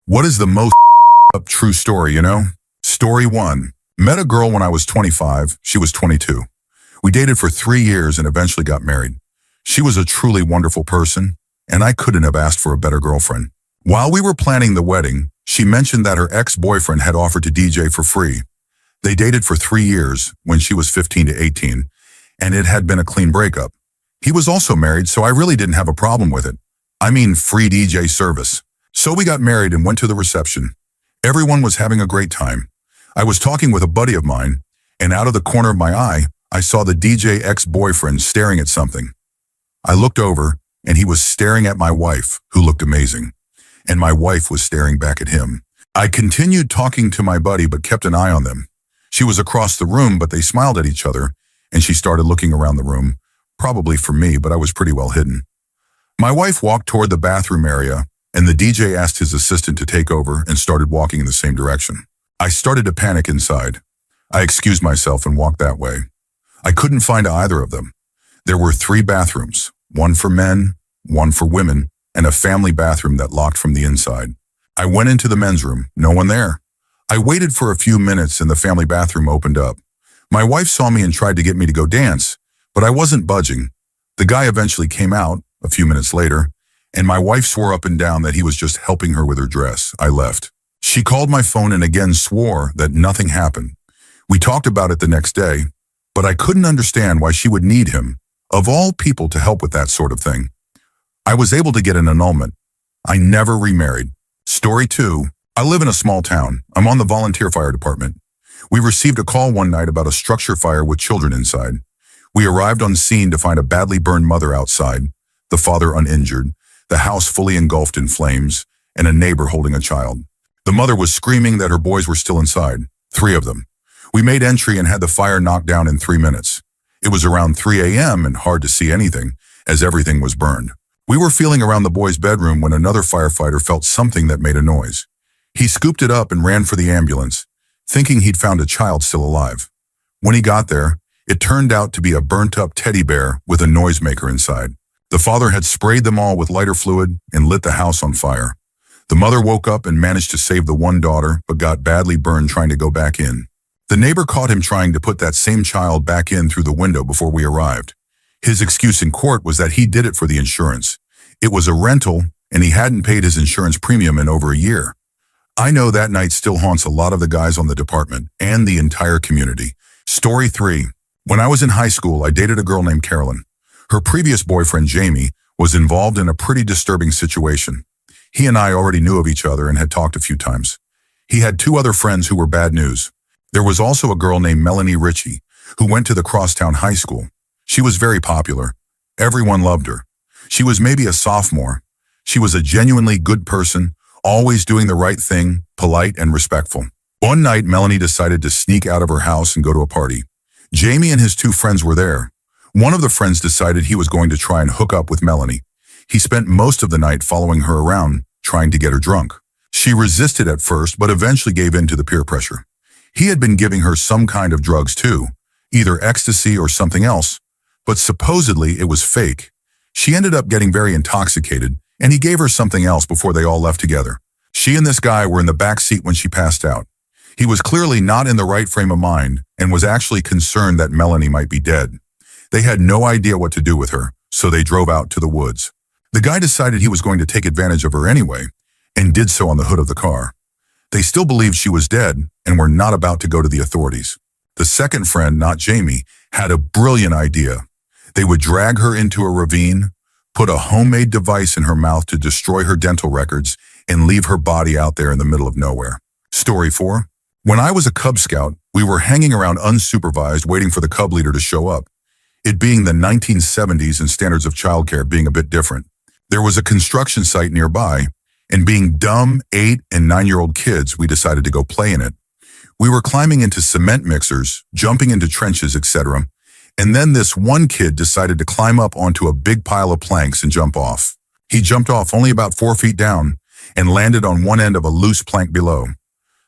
What is the most up true story, you know? Story 1. Met a girl when I was 25. She was 22. We dated for 3 years and eventually got married. She was a truly wonderful person, and I couldn't have asked for a better girlfriend. While we were planning the wedding, she mentioned that her ex-boyfriend had offered to DJ for free. They dated for 3 years when she was 15 to 18, and it had been a clean breakup. He was also married, so I really didn't have a problem with it. I mean, free DJ service. So we got married and went to the reception. Everyone was having a great time. I was talking with a buddy of mine, and out of the corner of my eye, I saw the DJ ex-boyfriend staring at something. I looked over, and he was staring at my wife, who looked amazing, and my wife was staring back at him. I continued talking to my buddy but kept an eye on them. She was across the room, but they smiled at each other, and she started looking around the room, probably for me, but I was pretty well hidden. My wife walked toward the bathroom area, and the DJ asked his assistant to take over and started walking in the same direction. I started to panic inside. I excused myself and walked that way. I couldn't find either of them. There were 3 bathrooms, one for men, one for women, and a family bathroom that locked from the inside. I went into the men's room, no one there. I waited for a few minutes and the family bathroom opened up. My wife saw me and tried to get me to go dance, but I wasn't budging. The guy eventually came out a few minutes later, and my wife swore up and down that he was just helping her with her dress. I left. She called my phone and again swore that nothing happened. We talked about it the next day, but I couldn't understand why she would need him, of all people, to help with that sort of thing. I was able to get an annulment. I never remarried. Story 2. I live in a small town. I'm on the volunteer fire department. We received a call one night about a structure fire with children inside. We arrived on scene to find a badly burned mother outside, the father uninjured, the house fully engulfed in flames, and a neighbor holding a child. The mother was screaming that her boys were still inside, 3 of them. We made entry and had the fire knocked down in 3 minutes. It was around 3 a.m. and hard to see anything, as everything was burned. We were feeling around the boys' bedroom when another firefighter felt something that made a noise. He scooped it up and ran for the ambulance, thinking he'd found a child still alive. When he got there, it turned out to be a burnt-up teddy bear with a noisemaker inside. The father had sprayed them all with lighter fluid and lit the house on fire. The mother woke up and managed to save the one daughter, but got badly burned trying to go back in. The neighbor caught him trying to put that same child back in through the window before we arrived. His excuse in court was that he did it for the insurance. It was a rental, and he hadn't paid his insurance premium in over a year. I know that night still haunts a lot of the guys on the department and the entire community. Story 3. When I was in high school, I dated a girl named Carolyn. Her previous boyfriend, Jamie, was involved in a pretty disturbing situation. He and I already knew of each other and had talked a few times. He had 2 other friends who were bad news. There was also a girl named Melanie Ritchie, who went to the Crosstown High School. She was very popular. Everyone loved her. She was maybe a sophomore. She was a genuinely good person, always doing the right thing, polite and respectful. One night, Melanie decided to sneak out of her house and go to a party. Jamie and his 2 friends were there. One of the friends decided he was going to try and hook up with Melanie. He spent most of the night following her around, trying to get her drunk. She resisted at first, but eventually gave in to the peer pressure. He had been giving her some kind of drugs too, either ecstasy or something else, but supposedly it was fake. She ended up getting very intoxicated, and he gave her something else before they all left together. She and this guy were in the back seat when she passed out. He was clearly not in the right frame of mind and was actually concerned that Melanie might be dead. They had no idea what to do with her, so they drove out to the woods. The guy decided he was going to take advantage of her anyway, and did so on the hood of the car. They still believed she was dead and were not about to go to the authorities. The second friend, not Jamie, had a brilliant idea. They would drag her into a ravine, put a homemade device in her mouth to destroy her dental records, and leave her body out there in the middle of nowhere. Story 4. When I was a Cub Scout, we were hanging around unsupervised waiting for the Cub leader to show up. It being the 1970s and standards of childcare being a bit different. There was a construction site nearby, and being dumb 8- and 9-year-old kids, we decided to go play in it. We were climbing into cement mixers, jumping into trenches, etc. And then this one kid decided to climb up onto a big pile of planks and jump off. He jumped off only about 4 feet down and landed on one end of a loose plank below.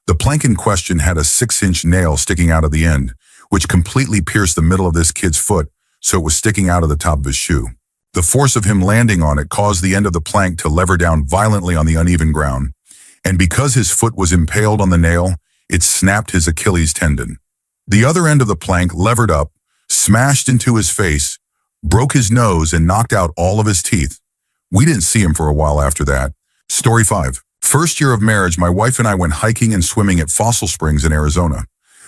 The plank in question had a 6-inch nail sticking out of the end, which completely pierced the middle of this kid's foot, so it was sticking out of the top of his shoe. The force of him landing on it caused the end of the plank to lever down violently on the uneven ground, And because his foot was impaled on the nail, it snapped his Achilles tendon. The other end of the plank levered up, smashed into his face, broke his nose, and knocked out all of his teeth. We didn't see him for a while after that. Story 5. First year of marriage, my wife and I went hiking and swimming at Fossil Springs in Arizona.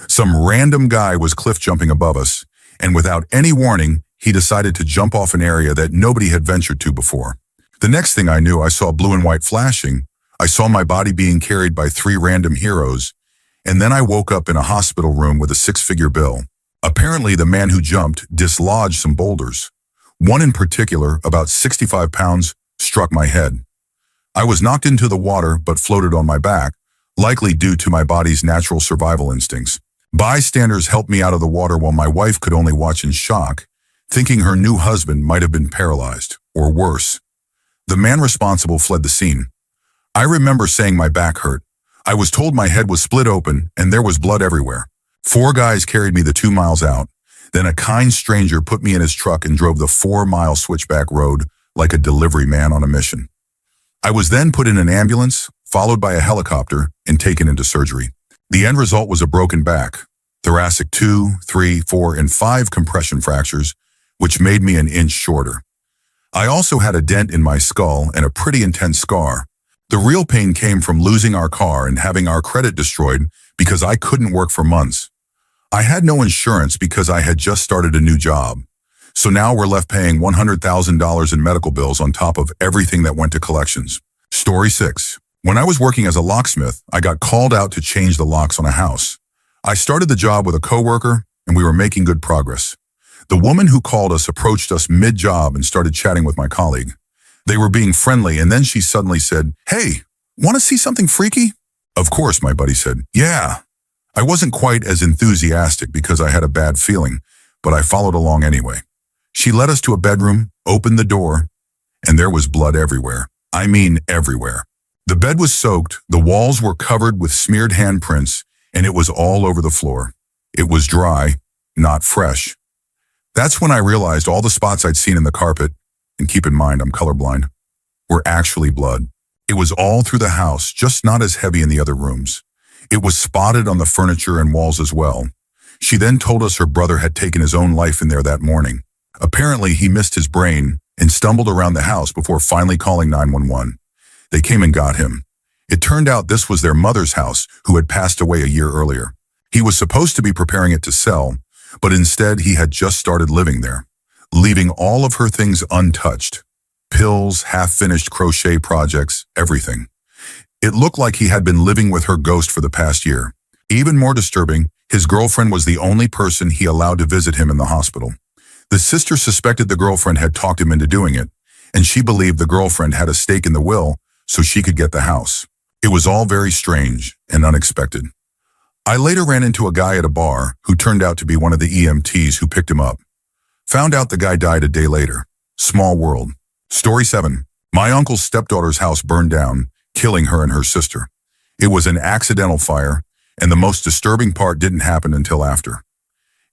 Some random guy was cliff jumping above us, and without any warning, he decided to jump off an area that nobody had ventured to before. The next thing I knew, I saw blue and white flashing. I saw my body being carried by 3 random heroes, and then I woke up in a hospital room with a 6-figure bill. Apparently, the man who jumped dislodged some boulders. One in particular, about 65 pounds, struck my head. I was knocked into the water but floated on my back, likely due to my body's natural survival instincts. Bystanders helped me out of the water while my wife could only watch in shock, thinking her new husband might have been paralyzed, or worse. The man responsible fled the scene. I remember saying my back hurt. I was told my head was split open and there was blood everywhere. 4 guys carried me the 2 miles out. Then a kind stranger put me in his truck and drove the 4-mile switchback road like a delivery man on a mission. I was then put in an ambulance, followed by a helicopter, and taken into surgery. The end result was a broken back, thoracic 2, 3, 4, and 5 compression fractures, which made me an inch shorter. I also had a dent in my skull and a pretty intense scar. The real pain came from losing our car and having our credit destroyed because I couldn't work for months. I had no insurance because I had just started a new job. So now we're left paying $100,000 in medical bills on top of everything that went to collections. Story 6. When I was working as a locksmith, I got called out to change the locks on a house. I started the job with a coworker, and we were making good progress. The woman who called us approached us mid-job and started chatting with my colleague. They were being friendly, and then she suddenly said, "Hey, want to see something freaky?" Of course, my buddy said, "Yeah." I wasn't quite as enthusiastic because I had a bad feeling, but I followed along anyway. She led us to a bedroom, opened the door, and there was blood everywhere. I mean everywhere. The bed was soaked, the walls were covered with smeared handprints, and it was all over the floor. It was dry, not fresh. That's when I realized all the spots I'd seen in the carpet, and keep in mind I'm colorblind, were actually blood. It was all through the house, just not as heavy in the other rooms. It was spotted on the furniture and walls as well. She then told us her brother had taken his own life in there that morning. Apparently, he missed his brain and stumbled around the house before finally calling 911. They came and got him. It turned out this was their mother's house, who had passed away a year earlier. He was supposed to be preparing it to sell, but instead he had just started living there, leaving all of her things untouched. Pills, half-finished crochet projects, everything. It looked like he had been living with her ghost for the past year. Even more disturbing, his girlfriend was the only person he allowed to visit him in the hospital. The sister suspected the girlfriend had talked him into doing it, and she believed the girlfriend had a stake in the will so she could get the house. It was all very strange and unexpected. I later ran into a guy at a bar who turned out to be one of the EMTs who picked him up. Found out the guy died a day later. Small world. Story 7. My uncle's stepdaughter's house burned down, killing her and her sister. It was an accidental fire, and the most disturbing part didn't happen until after.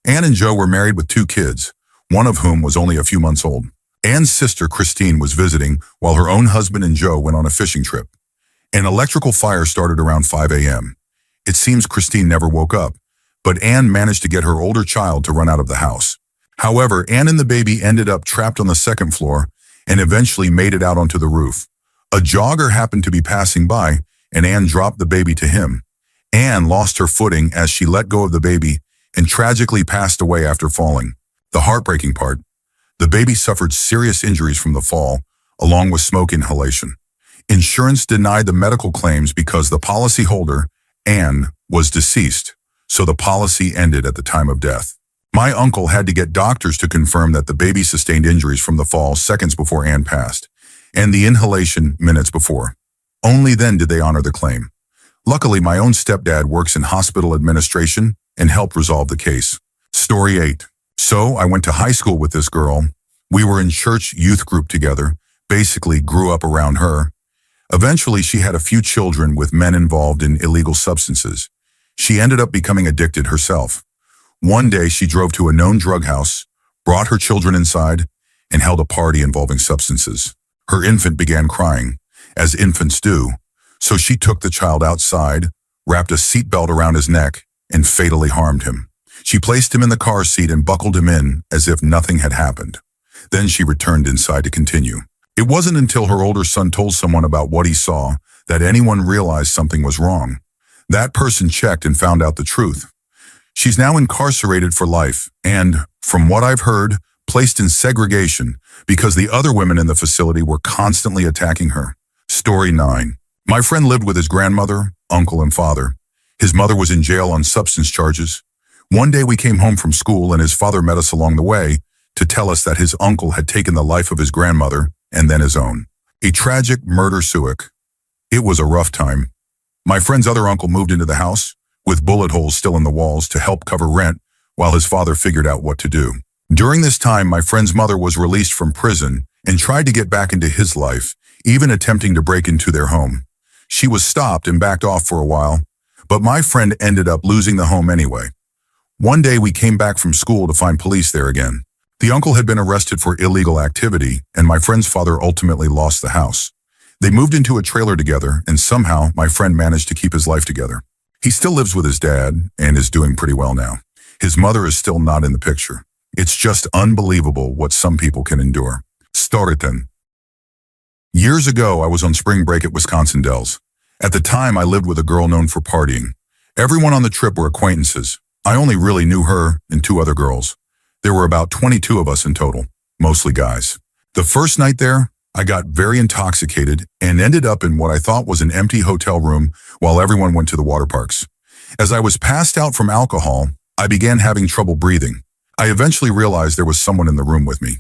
Ann and Joe were married with 2 kids, one of whom was only a few months old. Ann's sister, Christine, was visiting while her own husband and Joe went on a fishing trip. An electrical fire started around 5 a.m. It seems Christine never woke up, but Ann managed to get her older child to run out of the house. However, Ann and the baby ended up trapped on the 2nd floor and eventually made it out onto the roof. A jogger happened to be passing by, and Ann dropped the baby to him. Ann lost her footing as she let go of the baby and tragically passed away after falling. The heartbreaking part, the baby suffered serious injuries from the fall, along with smoke inhalation. Insurance denied the medical claims because the policyholder, Ann, was deceased, so the policy ended at the time of death. My uncle had to get doctors to confirm that the baby sustained injuries from the fall seconds before Ann passed, and the inhalation minutes before. Only then did they honor the claim. Luckily, my own stepdad works in hospital administration and helped resolve the case. Story 8. So I went to high school with this girl. We were in church youth group together, basically grew up around her. Eventually, she had a few children with men involved in illegal substances. She ended up becoming addicted herself. One day, she drove to a known drug house, brought her children inside, and held a party involving substances. Her infant began crying, as infants do, So she took the child outside, wrapped a seatbelt around his neck, and fatally harmed him. She placed him in the car seat and buckled him in as if nothing had happened. Then she returned inside to continue. It wasn't until her older son told someone about what he saw that anyone realized something was wrong. That person checked and found out the truth. She's now incarcerated for life and, from what I've heard, placed in segregation because the other women in the facility were constantly attacking her. Story 9. My friend lived with his grandmother, uncle, and father. His mother was in jail on substance charges. One day we came home from school and his father met us along the way to tell us that his uncle had taken the life of his grandmother and then his own. A tragic murder-suicide. It was a rough time. My friend's other uncle moved into the house, with bullet holes still in the walls, to help cover rent while his father figured out what to do. During this time, my friend's mother was released from prison and tried to get back into his life, even attempting to break into their home. She was stopped and backed off for a while, but my friend ended up losing the home anyway. One day we came back from school to find police there again. The uncle had been arrested for illegal activity, and my friend's father ultimately lost the house. They moved into a trailer together, and somehow my friend managed to keep his life together. He still lives with his dad and is doing pretty well now. His mother is still not in the picture. It's just unbelievable what some people can endure. Story 10. Years ago, I was on spring break at Wisconsin Dells. At the time, I lived with a girl known for partying. Everyone on the trip were acquaintances. I only really knew her and 2 other girls. There were about 22 of us in total, mostly guys. The first night there, I got very intoxicated and ended up in what I thought was an empty hotel room while everyone went to the water parks. As I was passed out from alcohol, I began having trouble breathing. I eventually realized there was someone in the room with me.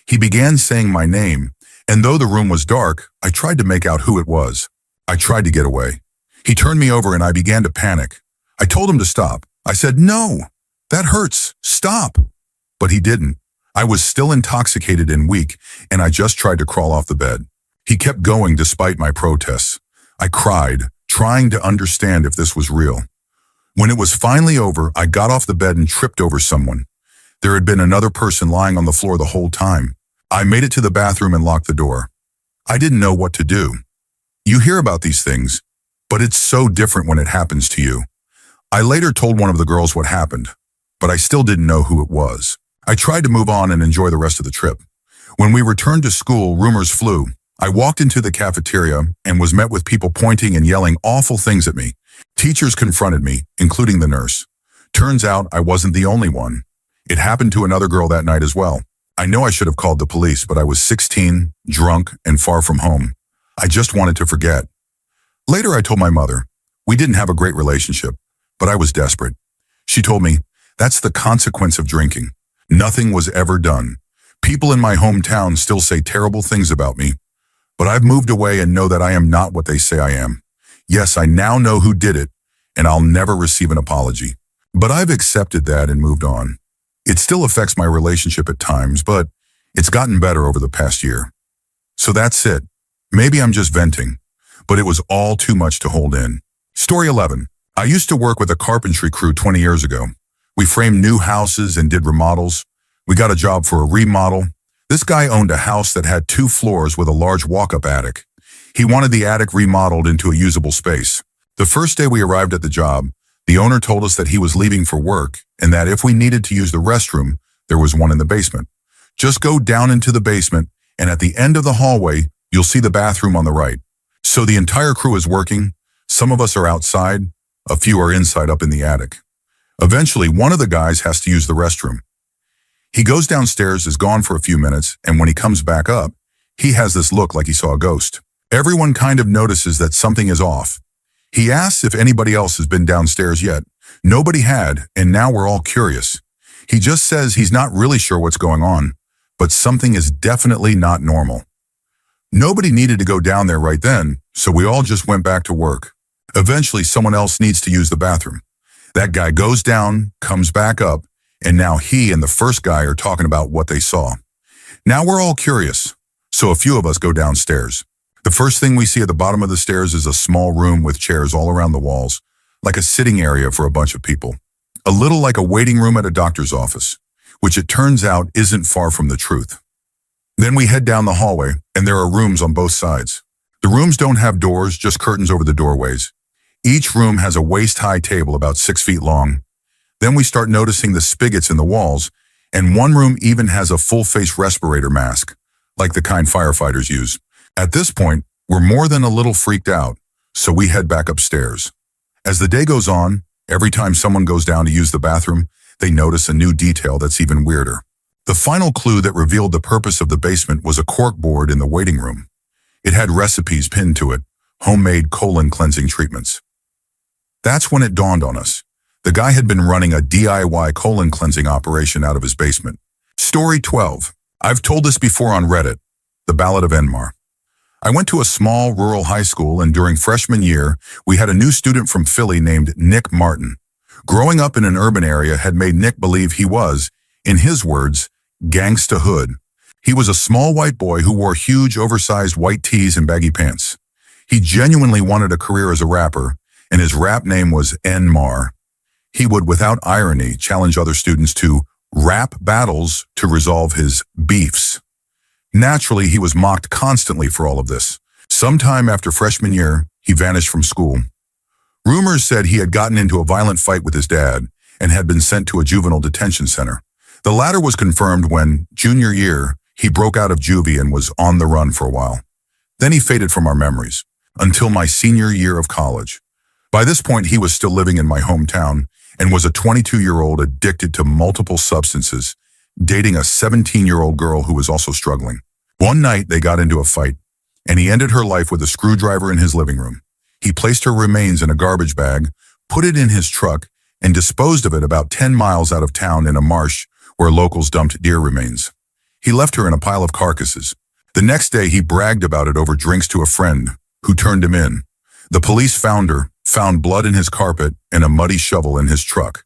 He began saying my name, and though the room was dark, I tried to make out who it was. I tried to get away. He turned me over and I began to panic. I told him to stop. I said, "No, that hurts. Stop." But he didn't. I was still intoxicated and weak, and I just tried to crawl off the bed. He kept going despite my protests. I cried, trying to understand if this was real. When it was finally over, I got off the bed and tripped over someone. There had been another person lying on the floor the whole time. I made it to the bathroom and locked the door. I didn't know what to do. You hear about these things, but it's so different when it happens to you. I later told one of the girls what happened, but I still didn't know who it was. I tried to move on and enjoy the rest of the trip. When we returned to school, rumors flew. I walked into the cafeteria and was met with people pointing and yelling awful things at me. Teachers confronted me, including the nurse. Turns out I wasn't the only one. It happened to another girl that night as well. I know I should have called the police, but I was 16, drunk, and far from home. I just wanted to forget. Later, I told my mother. We didn't have a great relationship, but I was desperate. She told me, "That's the consequence of drinking. Nothing was ever done. People in my hometown still say terrible things about me, but I've moved away and know that I am not what they say I am. Yes, I now know who did it, and I'll never receive an apology. But I've accepted that and moved on. It still affects my relationship at times, but it's gotten better over the past year. So that's it. Maybe I'm just venting, but it was all too much to hold in." Story 11. I used to work with a carpentry crew 20 years ago. We framed new houses and did remodels. We got a job for a remodel. This guy owned a house that had 2 floors with a large walk-up attic. He wanted the attic remodeled into a usable space. The first day we arrived at the job, the owner told us that he was leaving for work and that if we needed to use the restroom, there was one in the basement. Just go down into the basement, and at the end of the hallway, you'll see the bathroom on the right. So the entire crew is working. Some of us are outside. A few are inside up in the attic. Eventually, one of the guys has to use the restroom. He goes downstairs, is gone for a few minutes, and when he comes back up, he has this look like he saw a ghost. Everyone kind of notices that something is off. He asks if anybody else has been downstairs yet. Nobody had, and now we're all curious. He just says he's not really sure what's going on, but something is definitely not normal. Nobody needed to go down there right then, so we all just went back to work. Eventually, someone else needs to use the bathroom. That guy goes down, comes back up, and now he and the first guy are talking about what they saw. Now we're all curious, so a few of us go downstairs. The first thing we see at the bottom of the stairs is a small room with chairs all around the walls, like a sitting area for a bunch of people. A little like a waiting room at a doctor's office, which it turns out isn't far from the truth. Then we head down the hallway, and there are rooms on both sides. The rooms don't have doors, just curtains over the doorways. Each room has a waist-high table about 6 feet long. Then we start noticing the spigots in the walls, and one room even has a full-face respirator mask, like the kind firefighters use. At this point, we're more than a little freaked out, so we head back upstairs. As the day goes on, every time someone goes down to use the bathroom, they notice a new detail that's even weirder. The final clue that revealed the purpose of the basement was a corkboard in the waiting room. It had recipes pinned to it, homemade colon cleansing treatments. That's when it dawned on us. The guy had been running a DIY colon cleansing operation out of his basement. Story 12. I've told this before on Reddit, the Ballad of Enmar. I went to a small rural high school, and during freshman year, we had a new student from Philly named Nick Martin. Growing up in an urban area had made Nick believe he was, in his words, gangsta hood. He was a small white boy who wore huge, oversized white tees and baggy pants. He genuinely wanted a career as a rapper, and his rap name was Enmar. He would, without irony, challenge other students to rap battles to resolve his beefs. Naturally, he was mocked constantly for all of this. Sometime after freshman year, he vanished from school. Rumors said he had gotten into a violent fight with his dad and had been sent to a juvenile detention center. The latter was confirmed when, junior year, he broke out of juvie and was on the run for a while. Then he faded from our memories, until my senior year of college. By this point, he was still living in my hometown and was a 22-year-old addicted to multiple substances, dating a 17-year-old girl who was also struggling. One night, they got into a fight, and he ended her life with a screwdriver in his living room. He placed her remains in a garbage bag, put it in his truck, and disposed of it about 10 miles out of town in a marsh where locals dumped deer remains. He left her in a pile of carcasses. The next day, he bragged about it over drinks to a friend, who turned him in. The police found her, found blood in his carpet and a muddy shovel in his truck.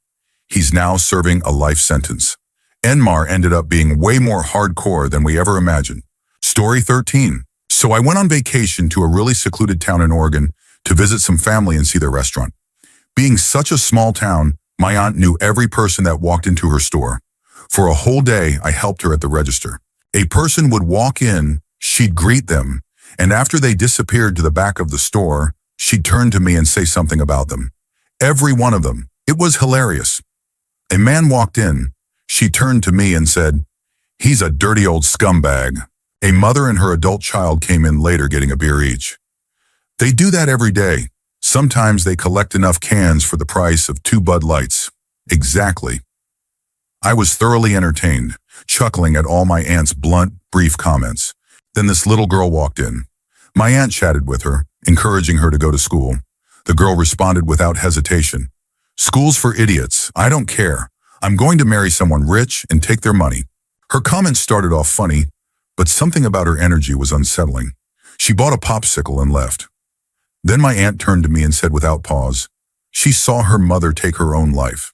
He's now serving a life sentence. Enmar ended up being way more hardcore than we ever imagined. Story 13. So I went on vacation to a really secluded town in Oregon to visit some family and see their restaurant. Being such a small town, my aunt knew every person that walked into her store. For a whole day, I helped her at the register. A person would walk in, she'd greet them, and after they disappeared to the back of the store, she'd turn to me and say something about them. Every one of them. It was hilarious. A man walked in. She turned to me and said, "He's a dirty old scumbag." A mother and her adult child came in later getting a beer each. They do that every day. Sometimes they collect enough cans for the price of 2 Bud Lights. Exactly. I was thoroughly entertained, chuckling at all my aunt's blunt, brief comments. Then this little girl walked in. My aunt chatted with her, encouraging her to go to school. The girl responded without hesitation. "School's for idiots. I don't care. I'm going to marry someone rich and take their money." Her comments started off funny, but something about her energy was unsettling. She bought a popsicle and left. Then my aunt turned to me and said without pause, she saw her mother take her own life.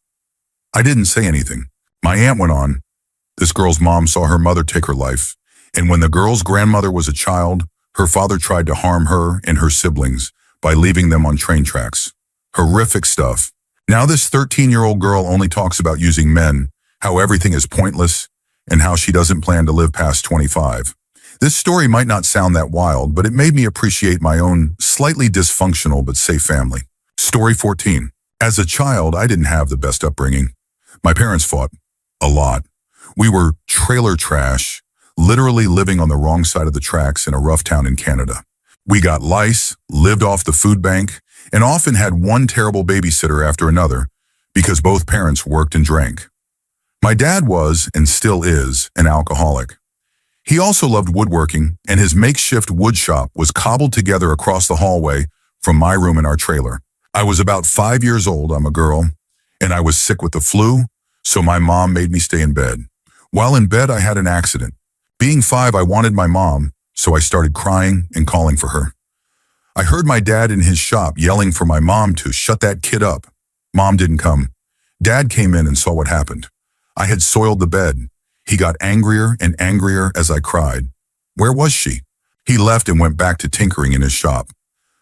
I didn't say anything. My aunt went on, "This girl's mom saw her mother take her life, and when the girl's grandmother was a child, her father tried to harm her and her siblings by leaving them on train tracks. Horrific stuff. Now this 13-year-old girl only talks about using men, how everything is pointless, and how she doesn't plan to live past 25. This story might not sound that wild, but it made me appreciate my own slightly dysfunctional but safe family. Story 14. As a child, I didn't have the best upbringing. My parents fought. A lot. We were trailer trash, literally living on the wrong side of the tracks in a rough town in Canada. We got lice, lived off the food bank, and often had one terrible babysitter after another because both parents worked and drank. My dad was, and still is, an alcoholic. He also loved woodworking, and his makeshift wood shop was cobbled together across the hallway from my room in our trailer. I was about 5 years old, I'm a girl, and I was sick with the flu, so my mom made me stay in bed. While in bed, I had an accident. Being 5, I wanted my mom, so I started crying and calling for her. I heard my dad in his shop yelling for my mom to shut that kid up. Mom didn't come. Dad came in and saw what happened. I had soiled the bed. He got angrier and angrier as I cried. Where was she? He left and went back to tinkering in his shop.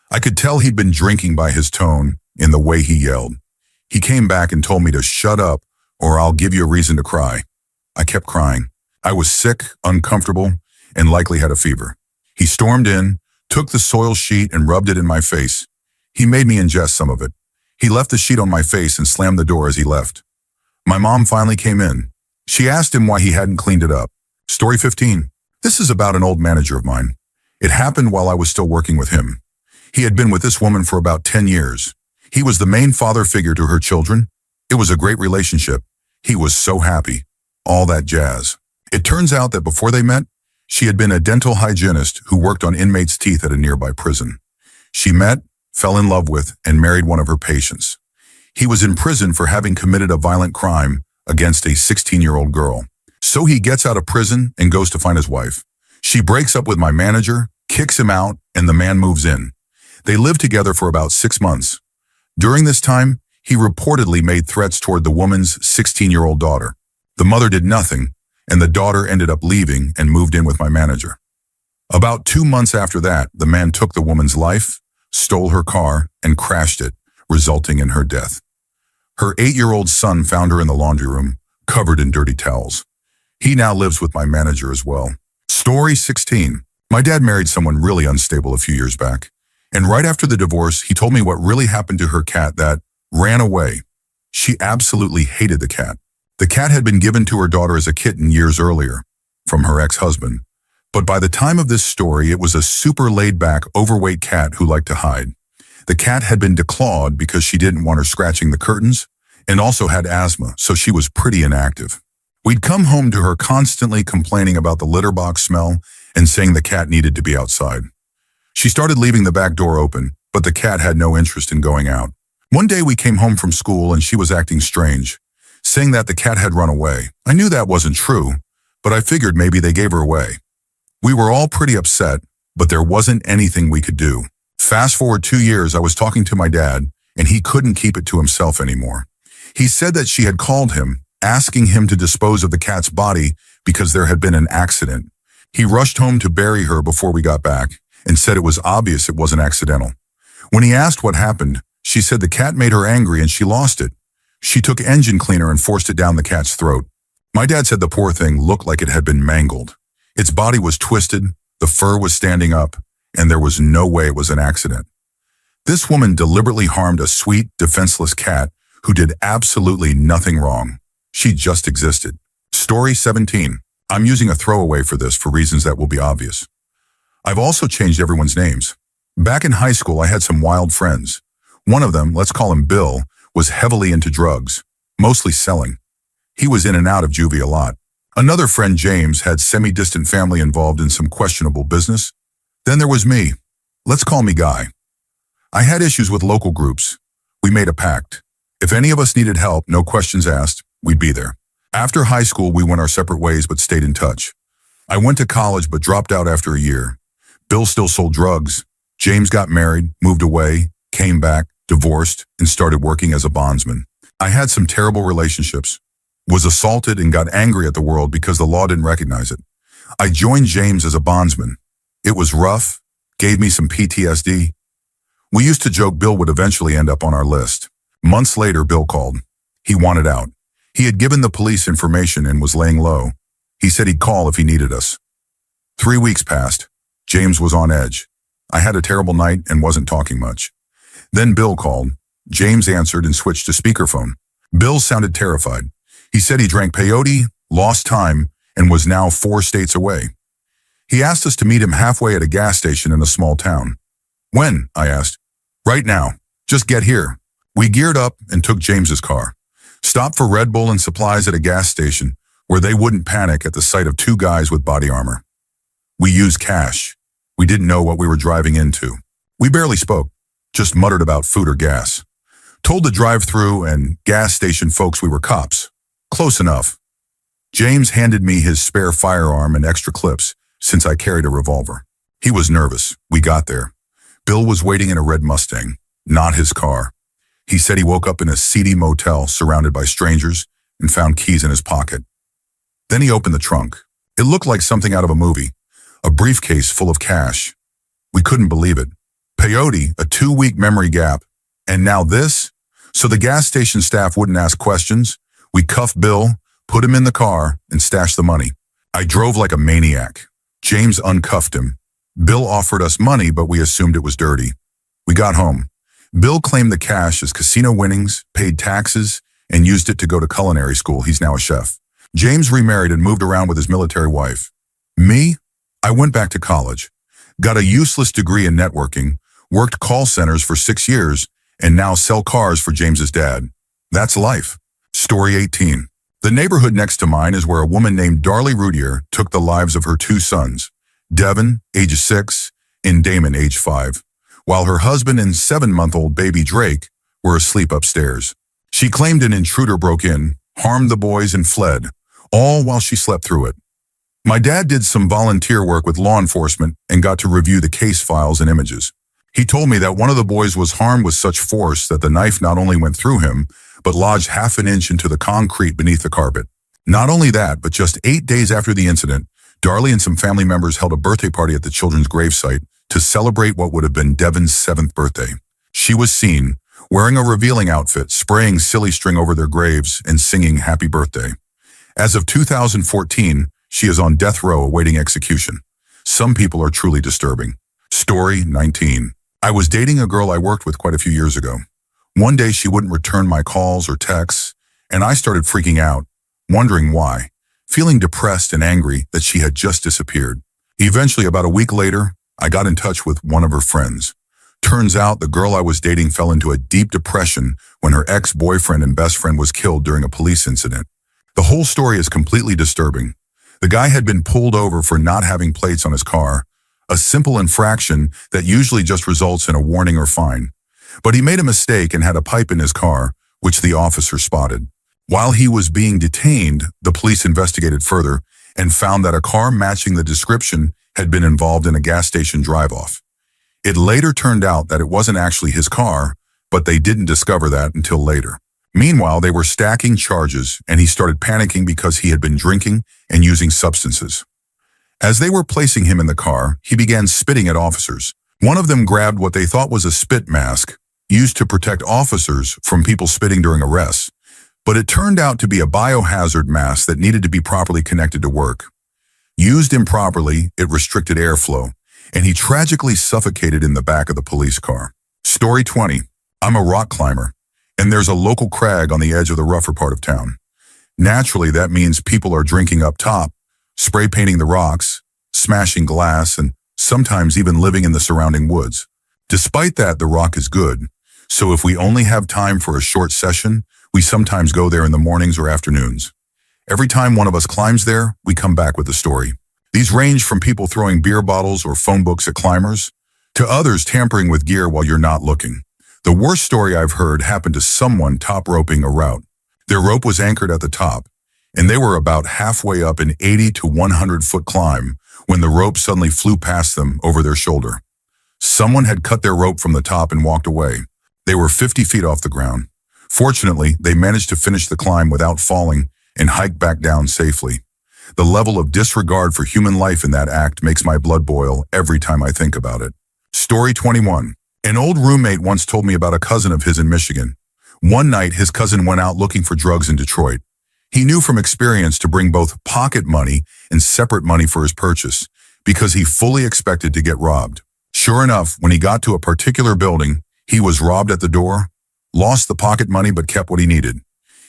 I could tell he'd been drinking by his tone, in the way he yelled. He came back and told me to shut up or I'll give you a reason to cry. I kept crying. I was sick, uncomfortable, and likely had a fever. He stormed in, took the soil sheet and rubbed it in my face. He made me ingest some of it. He left the sheet on my face and slammed the door as he left. My mom finally came in. She asked him why he hadn't cleaned it up. Story 15. This is about an old manager of mine. It happened while I was still working with him. He had been with this woman for about 10 years. He was the main father figure to her children. It was a great relationship. He was so happy. All that jazz. It turns out that before they met, she had been a dental hygienist who worked on inmates' teeth at a nearby prison. She met, fell in love with, and married one of her patients. He was in prison for having committed a violent crime against a 16-year-old girl. So he gets out of prison and goes to find his wife. She breaks up with my manager, kicks him out, and the man moves in. They lived together for about 6 months. During this time, he reportedly made threats toward the woman's 16-year-old daughter. The mother did nothing, and the daughter ended up leaving and moved in with my manager. About 2 months after that, the man took the woman's life, stole her car, and crashed it, resulting in her death. Her 8-year-old son found her in the laundry room, covered in dirty towels. He now lives with my manager as well. Story 16. My dad married someone really unstable a few years back, and right after the divorce, he told me what really happened to her cat that ran away. She absolutely hated the cat. The cat had been given to her daughter as a kitten years earlier from her ex-husband, but by the time of this story, it was a super laid-back, overweight cat who liked to hide. The cat had been declawed because she didn't want her scratching the curtains and also had asthma, so she was pretty inactive. We'd come home to her constantly complaining about the litter box smell and saying the cat needed to be outside. She started leaving the back door open, but the cat had no interest in going out. One day we came home from school and she was acting strange, saying that the cat had run away. I knew that wasn't true, but I figured maybe they gave her away. We were all pretty upset, but there wasn't anything we could do. Fast forward 2 years, I was talking to my dad, and he couldn't keep it to himself anymore. He said that she had called him, asking him to dispose of the cat's body because there had been an accident. He rushed home to bury her before we got back and said it was obvious it wasn't accidental. When he asked what happened, she said the cat made her angry and she lost it. She took engine cleaner and forced it down the cat's throat. My dad said the poor thing looked like it had been mangled. Its body was twisted, the fur was standing up, and there was no way it was an accident. This woman deliberately harmed a sweet, defenseless cat who did absolutely nothing wrong. She just existed. Story 17. I'm using a throwaway for this for reasons that will be obvious. I've also changed everyone's names. Back in high school, I had some wild friends. One of them, let's call him Bill, was heavily into drugs, mostly selling. He was in and out of juvie a lot. Another friend, James, had semi-distant family involved in some questionable business. Then there was me. Let's call me Guy. I had issues with local groups. We made a pact. If any of us needed help, no questions asked, we'd be there. After high school, we went our separate ways but stayed in touch. I went to college but dropped out after a year. Bill still sold drugs. James got married, moved away, came back, divorced, and started working as a bondsman. I had some terrible relationships, was assaulted and got angry at the world because the law didn't recognize it. I joined James as a bondsman. It was rough, gave me some PTSD. We used to joke Bill would eventually end up on our list. Months later, Bill called. He wanted out. He had given the police information and was laying low. He said he'd call if he needed us. 3 weeks passed. James was on edge. I had a terrible night and wasn't talking much. Then Bill called. James answered and switched to speakerphone. Bill sounded terrified. He said he drank peyote, lost time, and was now 4 states away. He asked us to meet him halfway at a gas station in a small town. When? I asked. Right now. Just get here. We geared up and took James's car. Stopped for Red Bull and supplies at a gas station where they wouldn't panic at the sight of 2 guys with body armor. We used cash. We didn't know what we were driving into. We barely spoke, just muttered about food or gas. Told the drive-through and gas station folks we were cops. Close enough. James handed me his spare firearm and extra clips since I carried a revolver. He was nervous. We got there. Bill was waiting in a red Mustang, not his car. He said he woke up in a seedy motel surrounded by strangers and found keys in his pocket. Then he opened the trunk. It looked like something out of a movie, a briefcase full of cash. We couldn't believe it. Peyote, a 2-week memory gap, and now this? So the gas station staff wouldn't ask questions. We cuffed Bill, put him in the car, and stashed the money. I drove like a maniac. James uncuffed him. Bill offered us money, but we assumed it was dirty. We got home. Bill claimed the cash as casino winnings, paid taxes, and used it to go to culinary school. He's now a chef. James remarried and moved around with his military wife. Me? I went back to college, got a useless degree in networking, worked call centers for 6 years, and now sell cars for James's dad. That's life. Story 18. The neighborhood next to mine is where a woman named Darlie Rudier took the lives of her 2 sons, Devin, age 6, and Damon, age 5, while her husband and 7-month-old baby Drake were asleep upstairs. She claimed an intruder broke in, harmed the boys, and fled, all while she slept through it. My dad did some volunteer work with law enforcement and got to review the case files and images. He told me that one of the boys was harmed with such force that the knife not only went through him, but lodged half an inch into the concrete beneath the carpet. Not only that, but just 8 days after the incident, Darlie and some family members held a birthday party at the children's gravesite to celebrate what would have been Devin's 7th birthday. She was seen wearing a revealing outfit, spraying silly string over their graves, and singing happy birthday. As of 2014, she is on death row awaiting execution. Some people are truly disturbing. Story 19. I was dating a girl I worked with quite a few years ago. One day she wouldn't return my calls or texts, and I started freaking out, wondering why, feeling depressed and angry that she had just disappeared. Eventually, about a week later, I got in touch with one of her friends. Turns out the girl I was dating fell into a deep depression when her ex-boyfriend and best friend was killed during a police incident. The whole story is completely disturbing. The guy had been pulled over for not having plates on his car, a simple infraction that usually just results in a warning or fine. But he made a mistake and had a pipe in his car, which the officer spotted. While he was being detained, the police investigated further and found that a car matching the description had been involved in a gas station drive-off. It later turned out that it wasn't actually his car, but they didn't discover that until later. Meanwhile, they were stacking charges, and he started panicking because he had been drinking and using substances. As they were placing him in the car, he began spitting at officers. One of them grabbed what they thought was a spit mask, used to protect officers from people spitting during arrests, but it turned out to be a biohazard mask that needed to be properly connected to work. Used improperly, it restricted airflow, and he tragically suffocated in the back of the police car. Story 20. I'm a rock climber, and there's a local crag on the edge of the rougher part of town. Naturally, that means people are drinking up top, spray painting the rocks, smashing glass, and sometimes even living in the surrounding woods. Despite that, the rock is good, so if we only have time for a short session, we sometimes go there in the mornings or afternoons. Every time one of us climbs there, we come back with a story. These range from people throwing beer bottles or phone books at climbers, to others tampering with gear while you're not looking. The worst story I've heard happened to someone top roping a route. Their rope was anchored at the top, and they were about halfway up an 80 to 100-foot climb when the rope suddenly flew past them over their shoulder. Someone had cut their rope from the top and walked away. They were 50 feet off the ground. Fortunately, they managed to finish the climb without falling and hike back down safely. The level of disregard for human life in that act makes my blood boil every time I think about it. Story 21. An old roommate once told me about a cousin of his in Michigan. One night, his cousin went out looking for drugs in Detroit. He knew from experience to bring both pocket money and separate money for his purchase because he fully expected to get robbed. Sure enough, when he got to a particular building, he was robbed at the door, lost the pocket money but kept what he needed.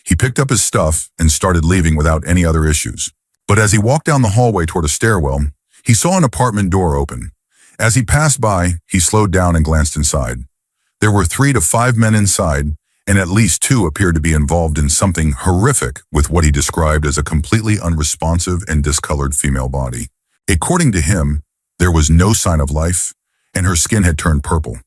He picked up his stuff and started leaving without any other issues. But as he walked down the hallway toward a stairwell, he saw an apartment door open. As he passed by, he slowed down and glanced inside. There were 3 to 5 men inside, and at least 2 appeared to be involved in something horrific with what he described as a completely unresponsive and discolored female body. According to him, there was no sign of life, and her skin had turned purple.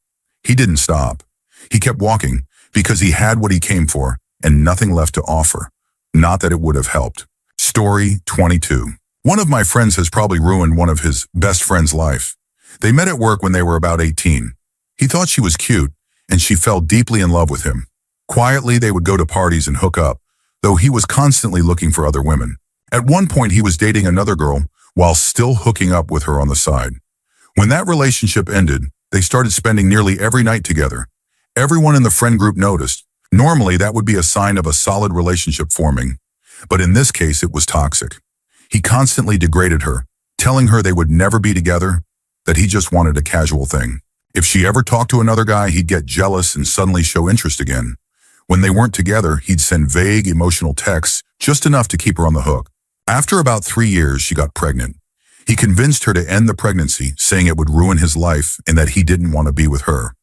He didn't stop. He kept walking because he had what he came for and nothing left to offer. Not that it would have helped. Story 22. One of my friends has probably ruined one of his best friend's life. They met at work when they were about 18. He thought she was cute, and she fell deeply in love with him. Quietly, they would go to parties and hook up, though he was constantly looking for other women. At one point, he was dating another girl while still hooking up with her on the side. When that relationship ended, they started spending nearly every night together. Everyone in the friend group noticed. Normally, that would be a sign of a solid relationship forming. But in this case, it was toxic. He constantly degraded her, telling her they would never be together, that he just wanted a casual thing. If she ever talked to another guy, he'd get jealous and suddenly show interest again. When they weren't together, he'd send vague, emotional texts, just enough to keep her on the hook. After about 3 years, she got pregnant. He convinced her to end the pregnancy, saying it would ruin his life and that he didn't want to be with her.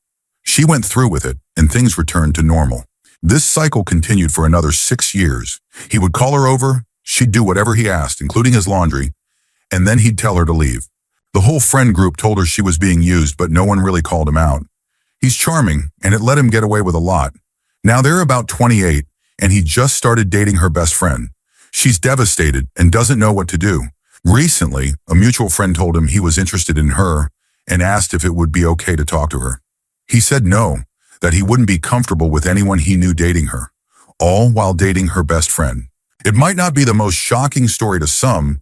She went through with it, and things returned to normal. This cycle continued for another 6 years. He would call her over, she'd do whatever he asked, including his laundry, and then he'd tell her to leave. The whole friend group told her she was being used, but no one really called him out. He's charming, and it let him get away with a lot. Now they're about 28, and he just started dating her best friend. She's devastated and doesn't know what to do. Recently, a mutual friend told him he was interested in her and asked if it would be okay to talk to her. He said no, that he wouldn't be comfortable with anyone he knew dating her, all while dating her best friend. It might not be the most shocking story to some,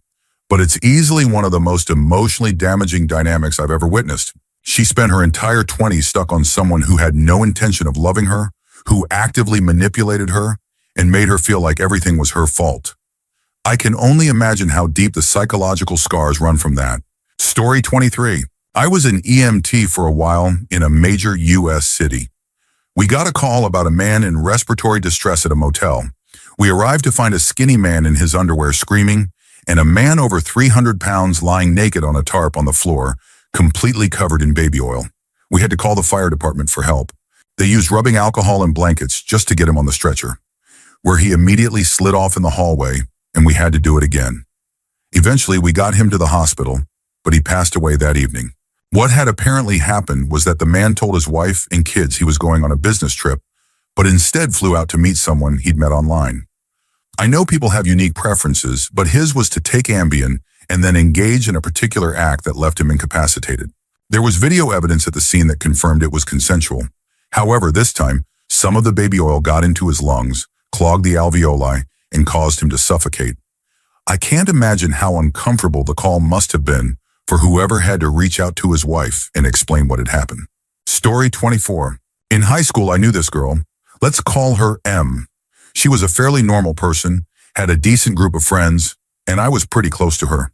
but it's easily one of the most emotionally damaging dynamics I've ever witnessed. She spent her entire 20s stuck on someone who had no intention of loving her, who actively manipulated her, and made her feel like everything was her fault. I can only imagine how deep the psychological scars run from that. Story 23. I was an EMT for a while in a major U.S. city. We got a call about a man in respiratory distress at a motel. We arrived to find a skinny man in his underwear screaming, and a man over 300 pounds lying naked on a tarp on the floor, completely covered in baby oil. We had to call the fire department for help. They used rubbing alcohol and blankets just to get him on the stretcher, where he immediately slid off in the hallway, and we had to do it again. Eventually, we got him to the hospital, but he passed away that evening. What had apparently happened was that the man told his wife and kids he was going on a business trip, but instead flew out to meet someone he'd met online. I know people have unique preferences, but his was to take Ambien and then engage in a particular act that left him incapacitated. There was video evidence at the scene that confirmed it was consensual. However, this time, some of the baby oil got into his lungs, clogged the alveoli, and caused him to suffocate. I can't imagine how uncomfortable the call must have been for whoever had to reach out to his wife and explain what had happened. Story 24. In high school, I knew this girl. Let's call her M. She was a fairly normal person, had a decent group of friends, and I was pretty close to her.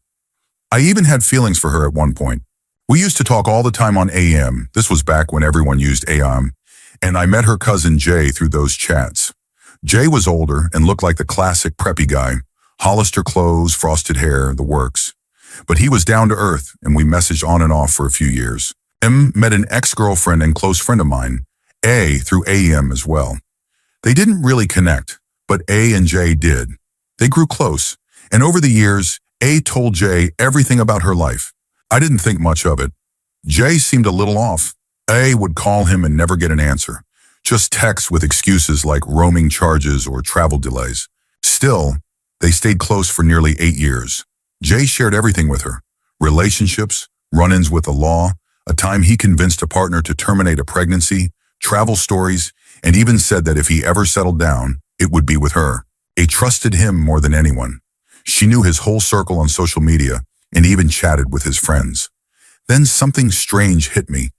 I even had feelings for her at one point. We used to talk all the time on AM. This was back when everyone used AM, and I met her cousin Jay through those chats. Jay was older and looked like the classic preppy guy, Hollister clothes, frosted hair, the works. But he was down to earth, and we messaged on and off for a few years. M met an ex-girlfriend and close friend of mine, A, through AM as well. They didn't really connect, but A and J did. They grew close, and over the years, A told J everything about her life. I didn't think much of it. J seemed a little off. A would call him and never get an answer. Just texts with excuses like roaming charges or travel delays. Still, they stayed close for nearly 8 years. Jay shared everything with her. Relationships, run-ins with the law, a time he convinced a partner to terminate a pregnancy, travel stories, and even said that if he ever settled down, it would be with her. A trusted him more than anyone. She knew his whole circle on social media and even chatted with his friends. Then something strange hit me.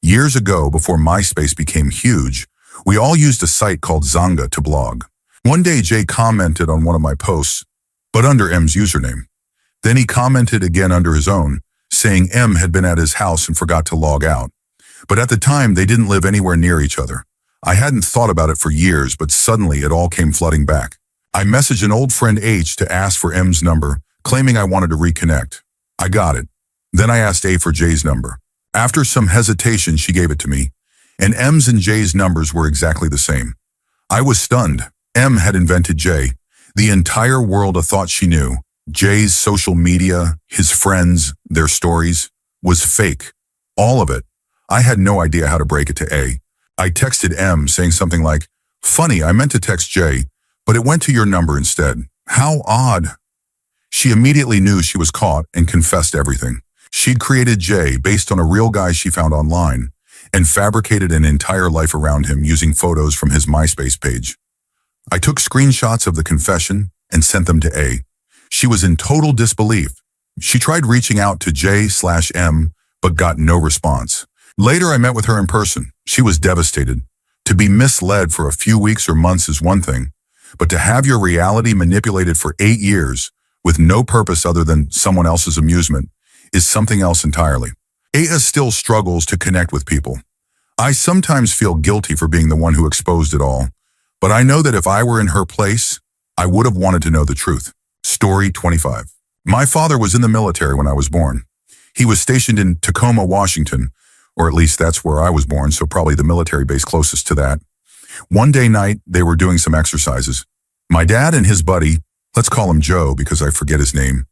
Years ago, before MySpace became huge, we all used a site called Zanga to blog. One day, Jay commented on one of my posts, but under M's username. Then he commented again under his own, saying M had been at his house and forgot to log out. But at the time, they didn't live anywhere near each other. I hadn't thought about it for years, but suddenly it all came flooding back. I messaged an old friend H to ask for M's number, claiming I wanted to reconnect. I got it. Then I asked A for J's number. After some hesitation, she gave it to me, and M's and J's numbers were exactly the same. I was stunned. M had invented J. The entire world of thought she knew, Jay's social media, his friends, their stories, was fake. All of it. I had no idea how to break it to A. I texted M saying something like, "Funny, I meant to text Jay, but it went to your number instead. How odd." She immediately knew she was caught and confessed everything. She'd created Jay based on a real guy she found online and fabricated an entire life around him using photos from his MySpace page. I took screenshots of the confession and sent them to A. She was in total disbelief. She tried reaching out to J/M, but got no response. Later, I met with her in person. She was devastated. To be misled for a few weeks or months is one thing, but to have your reality manipulated for 8 years with no purpose other than someone else's amusement is something else entirely. Aya still struggles to connect with people. I sometimes feel guilty for being the one who exposed it all, but I know that if I were in her place, I would have wanted to know the truth. Story 25. My father was in the military when I was born. He was stationed in Tacoma, Washington, or at least that's where I was born, so probably the military base closest to that. One day night, they were doing some exercises. My dad and his buddy, let's call him Joe because I forget his name,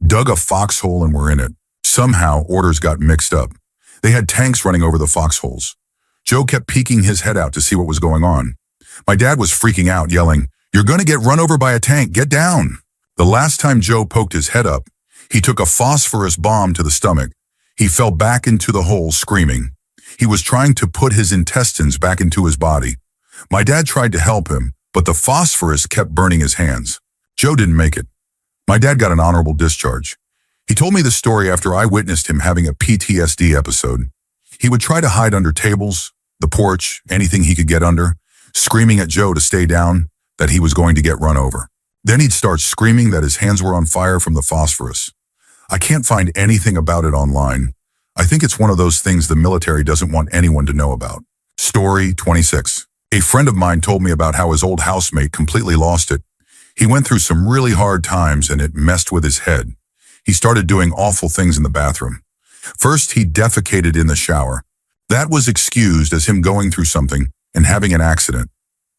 dug a foxhole and were in it. Somehow, orders got mixed up. They had tanks running over the foxholes. Joe kept peeking his head out to see what was going on. My dad was freaking out, yelling, "You're going to get run over by a tank, get down." The last time Joe poked his head up, he took a phosphorus bomb to the stomach. He fell back into the hole, screaming. He was trying to put his intestines back into his body. My dad tried to help him, but the phosphorus kept burning his hands. Joe didn't make it. My dad got an honorable discharge. He told me the story after I witnessed him having a PTSD episode. He would try to hide under tables, the porch, anything he could get under, screaming at Joe to stay down, that he was going to get run over. Then he'd start screaming that his hands were on fire from the phosphorus. I can't find anything about it online. I think it's one of those things the military doesn't want anyone to know about. Story 26. A friend of mine told me about how his old housemate completely lost it. He went through some really hard times and it messed with his head. He started doing awful things in the bathroom. First, he defecated in the shower. That was excused as him going through something and having an accident.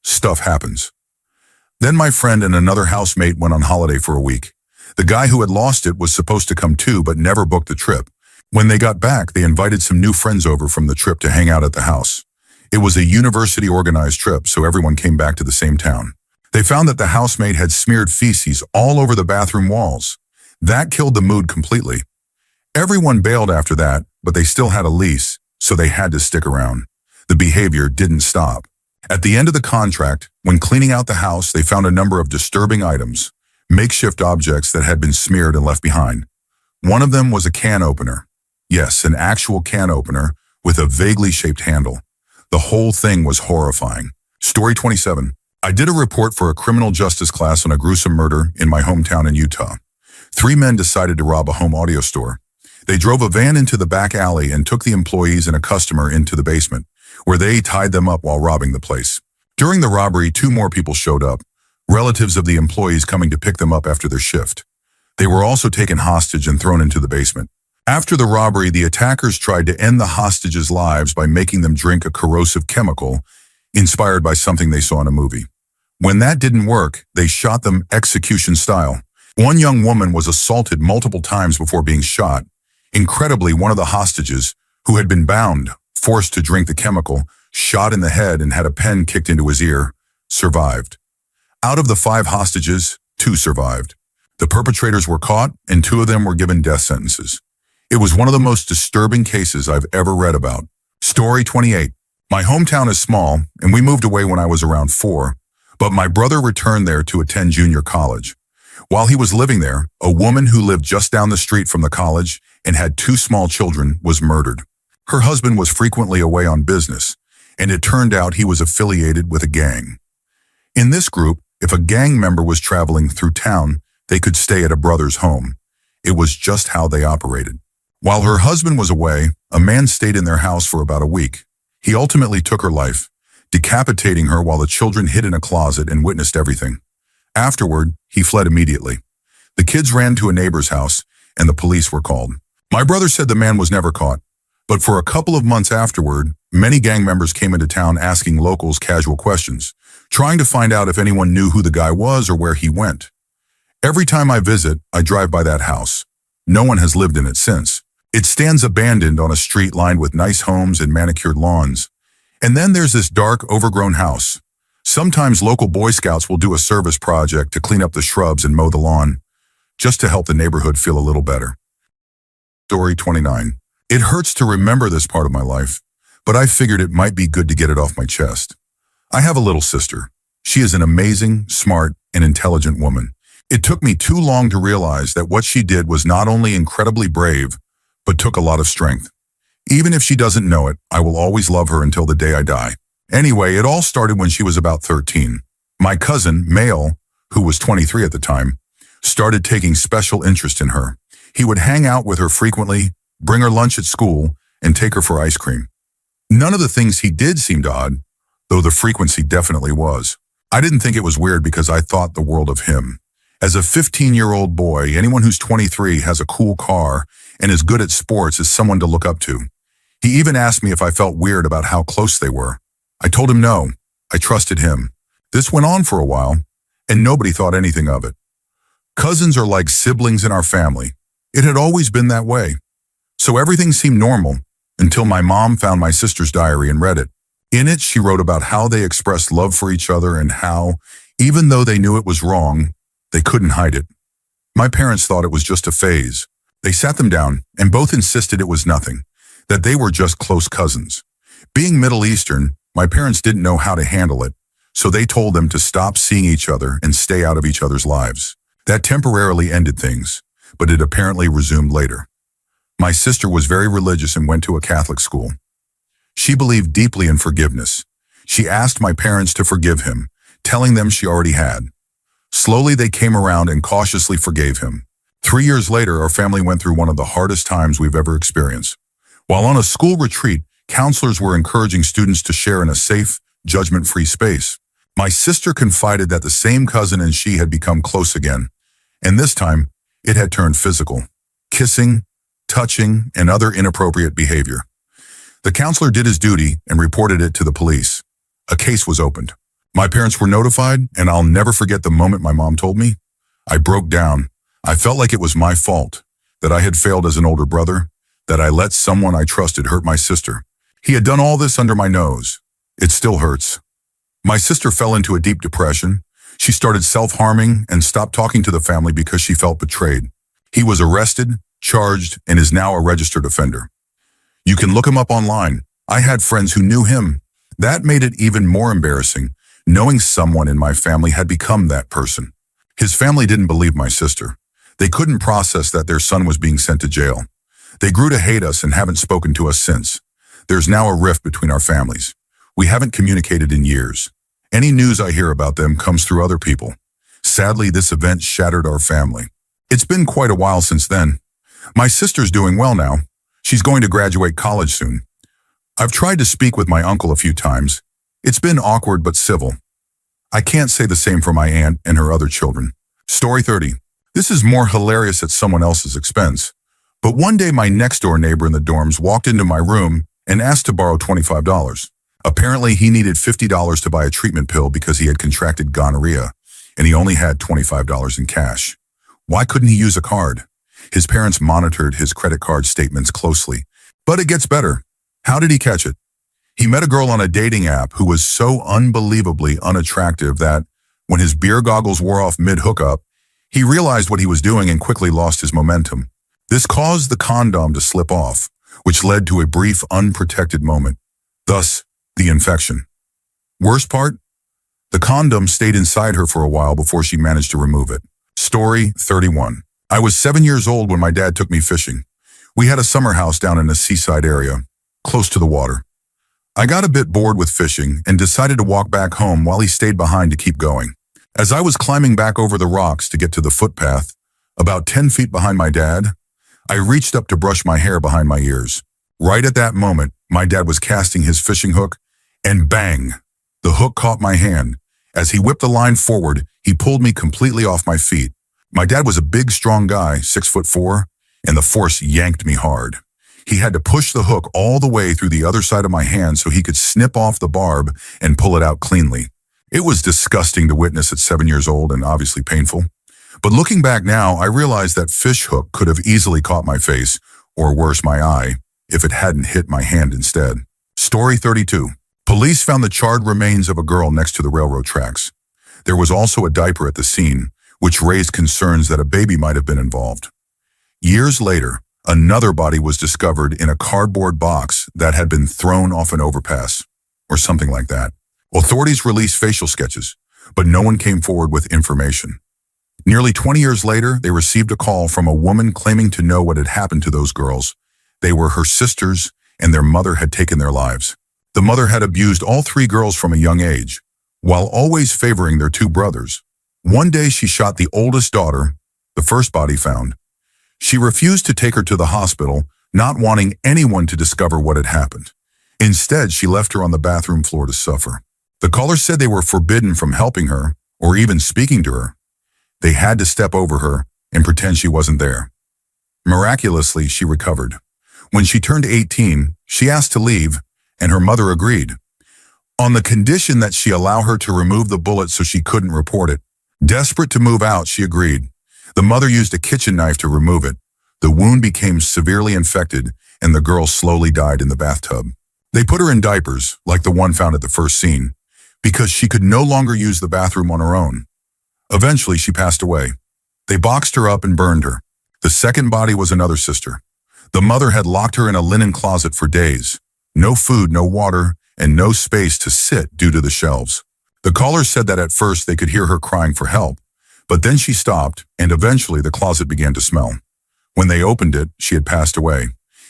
Stuff happens. Then my friend and another housemate went on holiday for a week. The guy who had lost it was supposed to come too, but never booked the trip. When they got back, they invited some new friends over from the trip to hang out at the house. It was a university-organized trip, so everyone came back to the same town. They found that the housemate had smeared feces all over the bathroom walls. That killed the mood completely. Everyone bailed after that, but they still had a lease, so they had to stick around. The behavior didn't stop. At the end of the contract, when cleaning out the house, they found a number of disturbing items, makeshift objects that had been smeared and left behind. One of them was a can opener. Yes, an actual can opener with a vaguely shaped handle. The whole thing was horrifying. Story 27. I did a report for a criminal justice class on a gruesome murder in my hometown in Utah. 3 men decided to rob a home audio store. They drove a van into the back alley and took the employees and a customer into the basement, where they tied them up while robbing the place. During the robbery, 2 more people showed up, relatives of the employees coming to pick them up after their shift. They were also taken hostage and thrown into the basement. After the robbery, the attackers tried to end the hostages' lives by making them drink a corrosive chemical inspired by something they saw in a movie. When that didn't work, they shot them execution style. One young woman was assaulted multiple times before being shot. Incredibly, one of the hostages, who had been bound, forced to drink the chemical, shot in the head and had a pen kicked into his ear, survived. Out of the 5 hostages, 2 survived. The perpetrators were caught and 2 of them were given death sentences. It was one of the most disturbing cases I've ever read about. Story 28. My hometown is small, and we moved away when I was around 4, but my brother returned there to attend junior college. While he was living there, a woman who lived just down the street from the college and had 2 small children was murdered. Her husband was frequently away on business, and it turned out he was affiliated with a gang. In this group, if a gang member was traveling through town, they could stay at a brother's home. It was just how they operated. While her husband was away, a man stayed in their house for about a week. He ultimately took her life, decapitating her while the children hid in a closet and witnessed everything. Afterward, he fled immediately. The kids ran to a neighbor's house, and the police were called. My brother said the man was never caught, but for a couple of months afterward, many gang members came into town asking locals casual questions, trying to find out if anyone knew who the guy was or where he went. Every time I visit, I drive by that house. No one has lived in it since. It stands abandoned on a street lined with nice homes and manicured lawns. And then there's this dark, overgrown house. Sometimes local Boy Scouts will do a service project to clean up the shrubs and mow the lawn, just to help the neighborhood feel a little better. Story 29. It hurts to remember this part of my life, but I figured it might be good to get it off my chest. I have a little sister. She is an amazing, smart, and intelligent woman. It took me too long to realize that what she did was not only incredibly brave, but took a lot of strength. Even if she doesn't know it, I will always love her until the day I die. Anyway, it all started when she was about 13. My cousin, Mail, who was 23 at the time, started taking special interest in her. He would hang out with her frequently, bring her lunch at school, and take her for ice cream. None of the things he did seemed odd, though the frequency definitely was. I didn't think it was weird because I thought the world of him. As a 15-year-old boy, anyone who's 23 has a cool car and is good at sports is someone to look up to. He even asked me if I felt weird about how close they were. I told him no. I trusted him. This went on for a while, and nobody thought anything of it. Cousins are like siblings in our family. It had always been that way. So everything seemed normal until my mom found my sister's diary and read it. In it, she wrote about how they expressed love for each other and how, even though they knew it was wrong, they couldn't hide it. My parents thought it was just a phase. They sat them down and both insisted it was nothing, that they were just close cousins. Being Middle Eastern, my parents didn't know how to handle it, so they told them to stop seeing each other and stay out of each other's lives. That temporarily ended things, but it apparently resumed later. My sister was very religious and went to a Catholic school. She believed deeply in forgiveness. She asked my parents to forgive him, telling them she already had. Slowly they came around and cautiously forgave him. 3 years later, our family went through one of the hardest times we've ever experienced. While on a school retreat, counselors were encouraging students to share in a safe, judgment-free space. My sister confided that the same cousin and she had become close again, and this time, it had turned physical. Kissing, touching, and other inappropriate behavior. The counselor did his duty and reported it to the police. A case was opened. My parents were notified, and I'll never forget the moment my mom told me. I broke down. I felt like it was my fault, that I had failed as an older brother, that I let someone I trusted hurt my sister. He had done all this under my nose. It still hurts. My sister fell into a deep depression. She started self-harming and stopped talking to the family because she felt betrayed. He was arrested, charged, and is now a registered offender. You can look him up online. I had friends who knew him. That made it even more embarrassing, knowing someone in my family had become that person. His family didn't believe my sister. They couldn't process that their son was being sent to jail. They grew to hate us and haven't spoken to us since. There's now a rift between our families. We haven't communicated in years. Any news I hear about them comes through other people. Sadly, this event shattered our family. It's been quite a while since then. My sister's doing well now. She's going to graduate college soon. I've tried to speak with my uncle a few times. It's been awkward but civil. I can't say the same for my aunt and her other children. Story 30. This is more hilarious at someone else's expense. But one day my next-door neighbor in the dorms walked into my room and asked to borrow $25. Apparently he needed $50 to buy a treatment pill because he had contracted gonorrhea, and he only had $25 in cash. Why couldn't he use a card? His parents monitored his credit card statements closely. But it gets better. How did he catch it? He met a girl on a dating app who was so unbelievably unattractive that, when his beer goggles wore off mid-hookup, he realized what he was doing and quickly lost his momentum. This caused the condom to slip off, which led to a brief unprotected moment. Thus, the infection. Worst part? The condom stayed inside her for a while before she managed to remove it. Story 31. I was 7 years old when my dad took me fishing. We had a summer house down in a seaside area, close to the water. I got a bit bored with fishing and decided to walk back home while he stayed behind to keep going. As I was climbing back over the rocks to get to the footpath, about 10 feet behind my dad, I reached up to brush my hair behind my ears. Right at that moment, my dad was casting his fishing hook, and bang! The hook caught my hand. As he whipped the line forward, he pulled me completely off my feet. My dad was a big, strong guy, 6'4", and the force yanked me hard. He had to push the hook all the way through the other side of my hand so he could snip off the barb and pull it out cleanly. It was disgusting to witness at 7 years old and obviously painful. But looking back now, I realized that fish hook could have easily caught my face, or worse, my eye, if it hadn't hit my hand instead. Story 32. Police found the charred remains of a girl next to the railroad tracks. There was also a diaper at the scene, which raised concerns that a baby might have been involved. Years later, another body was discovered in a cardboard box that had been thrown off an overpass, or something like that. Authorities released facial sketches, but no one came forward with information. Nearly 20 years later, they received a call from a woman claiming to know what had happened to those girls. They were her sisters, and their mother had taken their lives. The mother had abused all 3 girls from a young age, while always favoring their 2 brothers. One day she shot the oldest daughter, the first body found. She refused to take her to the hospital, not wanting anyone to discover what had happened. Instead, she left her on the bathroom floor to suffer. The caller said they were forbidden from helping her or even speaking to her. They had to step over her and pretend she wasn't there. Miraculously, she recovered. When she turned 18, she asked to leave, and her mother agreed, on the condition that she allow her to remove the bullet so she couldn't report it. Desperate to move out, she agreed. The mother used a kitchen knife to remove it. The wound became severely infected, and the girl slowly died in the bathtub. They put her in diapers, like the one found at the first scene, because she could no longer use the bathroom on her own. Eventually, she passed away. They boxed her up and burned her. The second body was another sister. The mother had locked her in a linen closet for days. No food, no water, and no space to sit due to the shelves. The caller said that at first they could hear her crying for help, but then she stopped, and eventually the closet began to smell. When they opened it, she had passed away.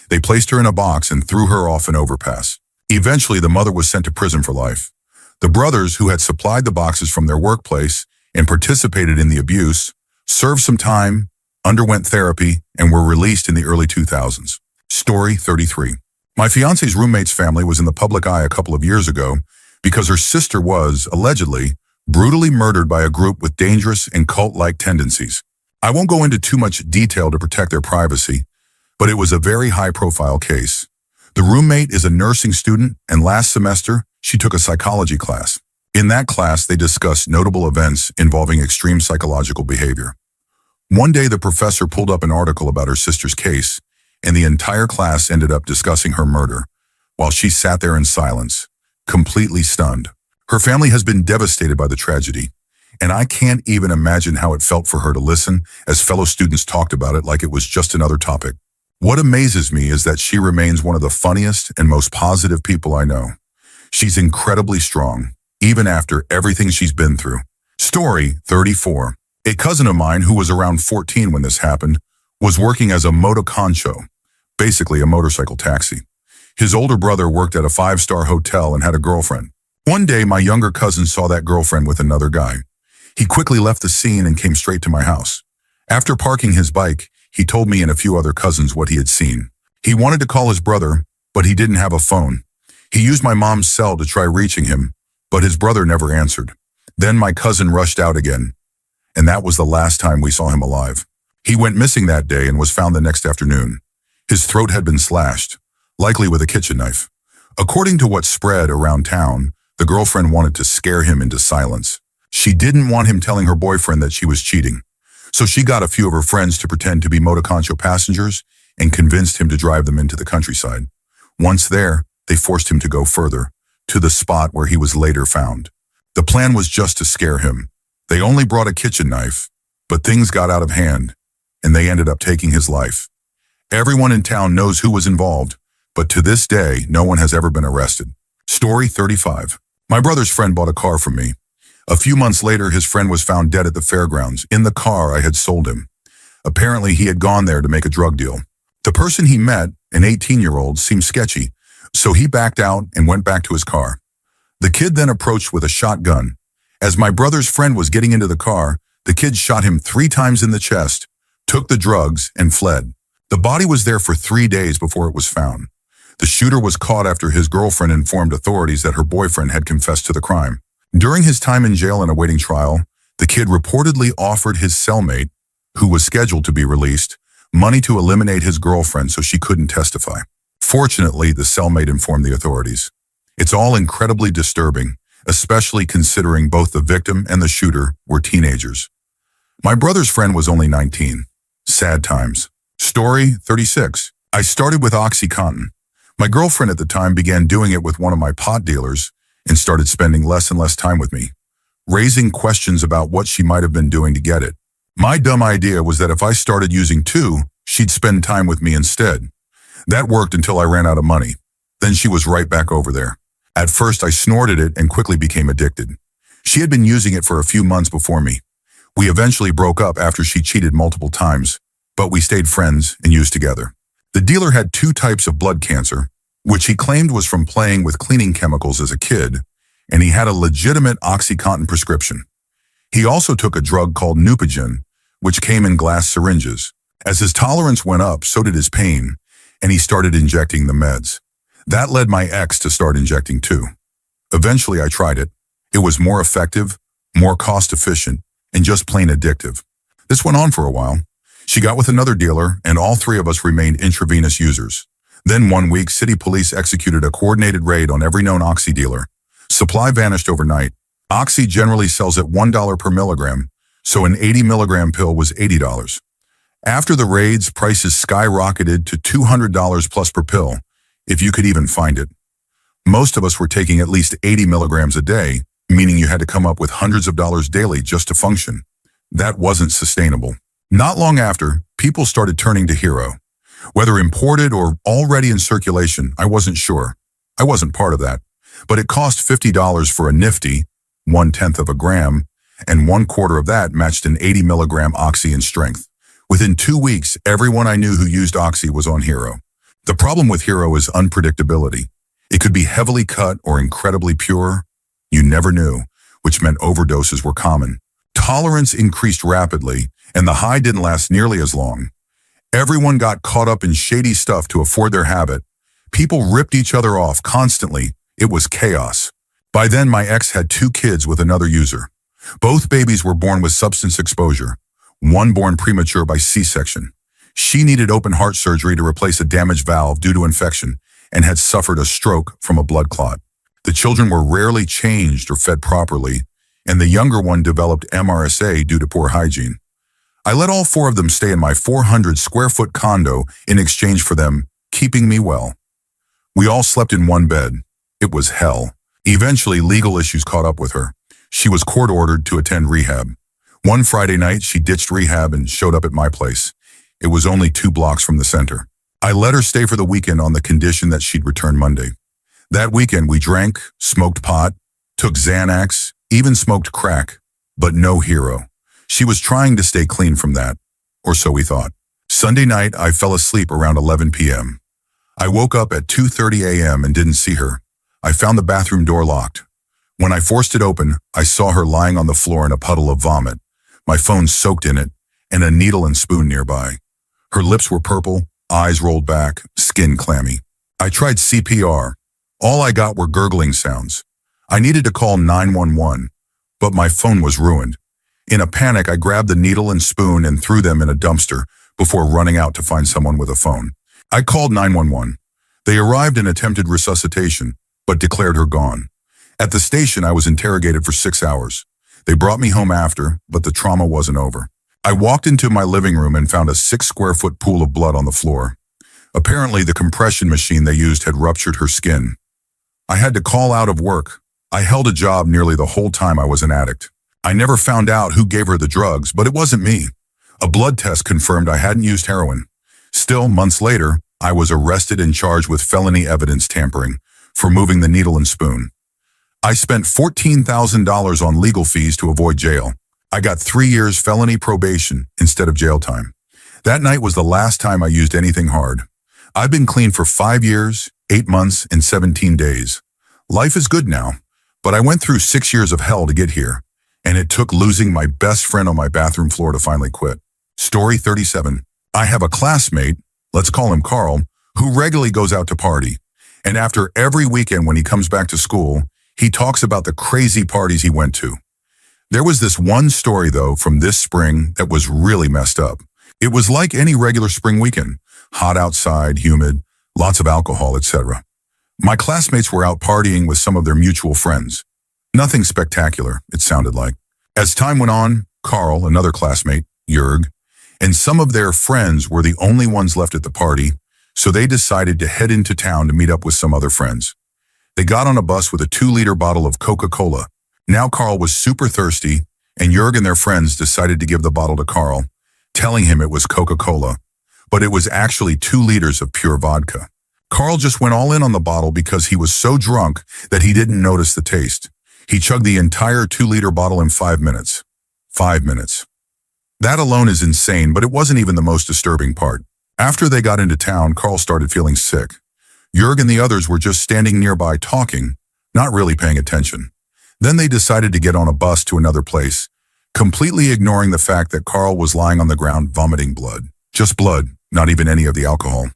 They placed her in a box and threw her off an overpass. Eventually, the mother was sent to prison for life. The brothers, who had supplied the boxes from their workplace and participated in the abuse, served some time, underwent therapy, and were released in the early 2000s. Story 33. My fiance's roommate's family was in the public eye a couple of years ago because her sister was, allegedly, brutally murdered by a group with dangerous and cult-like tendencies. I won't go into too much detail to protect their privacy, but it was a very high-profile case. The roommate is a nursing student, and last semester, she took a psychology class. In that class, they discussed notable events involving extreme psychological behavior. One day, the professor pulled up an article about her sister's case, and the entire class ended up discussing her murder, while she sat there in silence, completely stunned. Her family has been devastated by the tragedy, and I can't even imagine how it felt for her to listen as fellow students talked about it like it was just another topic. What amazes me is that she remains one of the funniest and most positive people I know. She's incredibly strong, even after everything she's been through. Story 34. A cousin of mine, who was around 14 when this happened, was working as a motoconcho, basically a motorcycle taxi. His older brother worked at a 5-star hotel and had a girlfriend. One day, my younger cousin saw that girlfriend with another guy. He quickly left the scene and came straight to my house. After parking his bike, he told me and a few other cousins what he had seen. He wanted to call his brother, but he didn't have a phone. He used my mom's cell to try reaching him, but his brother never answered. Then my cousin rushed out again, and that was the last time we saw him alive. He went missing that day and was found the next afternoon. His throat had been slashed, likely with a kitchen knife. According to what spread around town, the girlfriend wanted to scare him into silence. She didn't want him telling her boyfriend that she was cheating, so she got a few of her friends to pretend to be motoconcho passengers and convinced him to drive them into the countryside. Once there, they forced him to go further, to the spot where he was later found. The plan was just to scare him. They only brought a kitchen knife, but things got out of hand, and they ended up taking his life. Everyone in town knows who was involved, but to this day, no one has ever been arrested. Story 35. My brother's friend bought a car from me. A few months later, his friend was found dead at the fairgrounds, in the car I had sold him. Apparently, he had gone there to make a drug deal. The person he met, an 18-year-old, seemed sketchy, so he backed out and went back to his car. The kid then approached with a shotgun. As my brother's friend was getting into the car, the kid shot him 3 times in the chest, took the drugs, and fled. The body was there for 3 days before it was found. The shooter was caught after his girlfriend informed authorities that her boyfriend had confessed to the crime. During his time in jail and awaiting trial, the kid reportedly offered his cellmate, who was scheduled to be released, money to eliminate his girlfriend so she couldn't testify. Fortunately, the cellmate informed the authorities. It's all incredibly disturbing, especially considering both the victim and the shooter were teenagers. My brother's friend was only 19. Sad times. Story 36. I started with OxyContin. My girlfriend at the time began doing it with one of my pot dealers and started spending less and less time with me, raising questions about what she might have been doing to get it. My dumb idea was that if I started using 2, she'd spend time with me instead. That worked until I ran out of money. Then she was right back over there. At first, I snorted it and quickly became addicted. She had been using it for a few months before me. We eventually broke up after she cheated multiple times, but we stayed friends and used together. The dealer had 2 types of blood cancer, which he claimed was from playing with cleaning chemicals as a kid, and he had a legitimate OxyContin prescription. He also took a drug called Neupogen, which came in glass syringes. As his tolerance went up, so did his pain, and he started injecting the meds. That led my ex to start injecting too. Eventually, I tried it. It was more effective, more cost-efficient, and just plain addictive. This went on for a while. She got with another dealer, and all three of us remained intravenous users. Then one week, city police executed a coordinated raid on every known Oxy dealer. Supply vanished overnight. Oxy generally sells at $1 per milligram, so an 80-milligram pill was $80. After the raids, prices skyrocketed to $200 plus per pill, if you could even find it. Most of us were taking at least 80 milligrams a day, meaning you had to come up with hundreds of dollars daily just to function. That wasn't sustainable. Not long after, people started turning to Hero. Whether imported or already in circulation, I wasn't sure. I wasn't part of that. But it cost $50 for a nifty, 1/10 of a gram, and 1/4 of that matched an 80-milligram Oxy in strength. Within 2 weeks, everyone I knew who used Oxy was on Hero. The problem with Hero is unpredictability. It could be heavily cut or incredibly pure. You never knew, which meant overdoses were common. Tolerance increased rapidly, and the high didn't last nearly as long. Everyone got caught up in shady stuff to afford their habit. People ripped each other off constantly. It was chaos. By then, my ex had 2 kids with another user. Both babies were born with substance exposure, one born premature by C-section. She needed open heart surgery to replace a damaged valve due to infection and had suffered a stroke from a blood clot. The children were rarely changed or fed properly, and the younger one developed MRSA due to poor hygiene. I let all 4 of them stay in my 400-square-foot condo in exchange for them keeping me well. We all slept in one bed. It was hell. Eventually, legal issues caught up with her. She was court-ordered to attend rehab. One Friday night, she ditched rehab and showed up at my place. It was only 2 blocks from the center. I let her stay for the weekend on the condition that she'd return Monday. That weekend, we drank, smoked pot, took Xanax, even smoked crack, but no Hero. She was trying to stay clean from that, or so we thought. Sunday night, I fell asleep around 11 p.m. I woke up at 2:30 a.m. and didn't see her. I found the bathroom door locked. When I forced it open, I saw her lying on the floor in a puddle of vomit, my phone soaked in it, and a needle and spoon nearby. Her lips were purple, eyes rolled back, skin clammy. I tried CPR. All I got were gurgling sounds. I needed to call 911, but my phone was ruined. In a panic, I grabbed the needle and spoon and threw them in a dumpster before running out to find someone with a phone. I called 911. They arrived and attempted resuscitation, but declared her gone. At the station, I was interrogated for 6 hours. They brought me home after, but the trauma wasn't over. I walked into my living room and found a 6-square-foot pool of blood on the floor. Apparently, the compression machine they used had ruptured her skin. I had to call out of work. I held a job nearly the whole time I was an addict. I never found out who gave her the drugs, but it wasn't me. A blood test confirmed I hadn't used heroin. Still, months later, I was arrested and charged with felony evidence tampering for moving the needle and spoon. I spent $14,000 on legal fees to avoid jail. I got 3 years felony probation instead of jail time. That night was the last time I used anything hard. I've been clean for 5 years, 8 months, and 17 days. Life is good now, but I went through 6 years of hell to get here, and it took losing my best friend on my bathroom floor to finally quit. Story 37. I have a classmate, let's call him Carl, who regularly goes out to party. And after every weekend when he comes back to school, he talks about the crazy parties he went to. There was this one story, though, from this spring that was really messed up. It was like any regular spring weekend. Hot outside, humid, lots of alcohol, etc. My classmates were out partying with some of their mutual friends. Nothing spectacular, it sounded like. As time went on, Carl, another classmate, Jörg, and some of their friends were the only ones left at the party, so they decided to head into town to meet up with some other friends. They got on a bus with a 2-liter bottle of Coca-Cola. Now Carl was super thirsty, and Jörg and their friends decided to give the bottle to Carl, telling him it was Coca-Cola, but it was actually 2 liters of pure vodka. Carl just went all in on the bottle because he was so drunk that he didn't notice the taste. He chugged the entire 2-liter bottle in 5 minutes. 5 minutes. That alone is insane, but it wasn't even the most disturbing part. After they got into town, Carl started feeling sick. Jörg and the others were just standing nearby talking, not really paying attention. Then they decided to get on a bus to another place, completely ignoring the fact that Carl was lying on the ground vomiting blood. Just blood, not even any of the alcohol.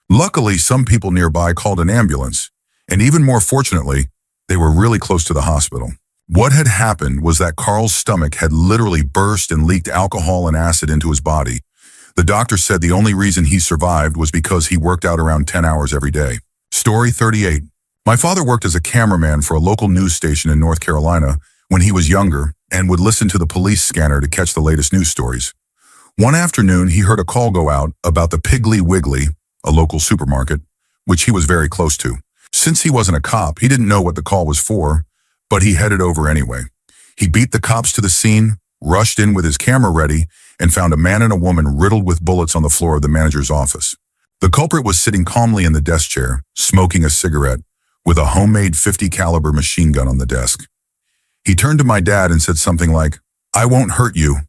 Luckily, some people nearby called an ambulance, and even more fortunately, they were really close to the hospital. What had happened was that Carl's stomach had literally burst and leaked alcohol and acid into his body. The doctor said the only reason he survived was because he worked out around 10 hours every day. Story 38. My father worked as a cameraman for a local news station in North Carolina when he was younger and would listen to the police scanner to catch the latest news stories. One afternoon, he heard a call go out about the Piggly Wiggly, a local supermarket, which he was very close to. Since he wasn't a cop, he didn't know what the call was for, but he headed over anyway. He beat the cops to the scene, rushed in with his camera ready, and found a man and a woman riddled with bullets on the floor of the manager's office. The culprit was sitting calmly in the desk chair, smoking a cigarette, with a homemade .50 caliber machine gun on the desk. He turned to my dad and said something like, "I won't hurt you.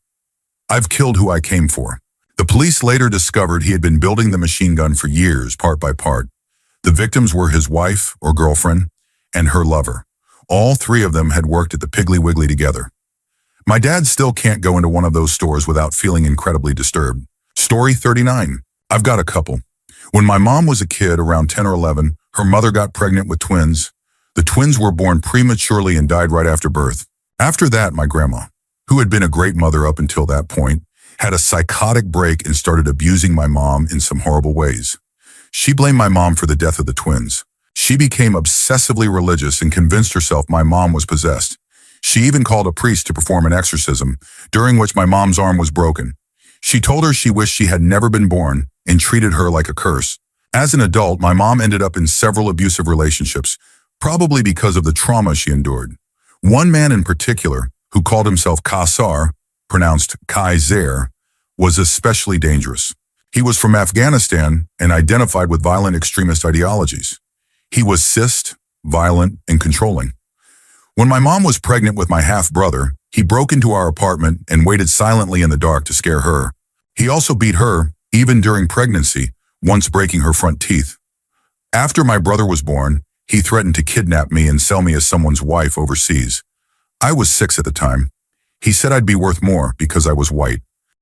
I've killed who I came for." The police later discovered he had been building the machine gun for years, part by part. The victims were his wife or girlfriend and her lover. All three of them had worked at the Piggly Wiggly together. My dad still can't go into one of those stores without feeling incredibly disturbed. Story 39. I've got a couple. When my mom was a kid, around 10 or 11, her mother got pregnant with twins. The twins were born prematurely and died right after birth. After that, my grandma, who had been a great mother up until that point, had a psychotic break and started abusing my mom in some horrible ways. She blamed my mom for the death of the twins. She became obsessively religious and convinced herself my mom was possessed. She even called a priest to perform an exorcism, during which my mom's arm was broken. She told her she wished she had never been born and treated her like a curse. As an adult, my mom ended up in several abusive relationships, probably because of the trauma she endured. One man in particular, who called himself Kassar, pronounced Kaiser, was especially dangerous. He was from Afghanistan and identified with violent extremist ideologies. He was cis, violent, and controlling. When my mom was pregnant with my half-brother, he broke into our apartment and waited silently in the dark to scare her. He also beat her, even during pregnancy, once breaking her front teeth. After my brother was born, he threatened to kidnap me and sell me as someone's wife overseas. I was 6 at the time. He said I'd be worth more because I was white.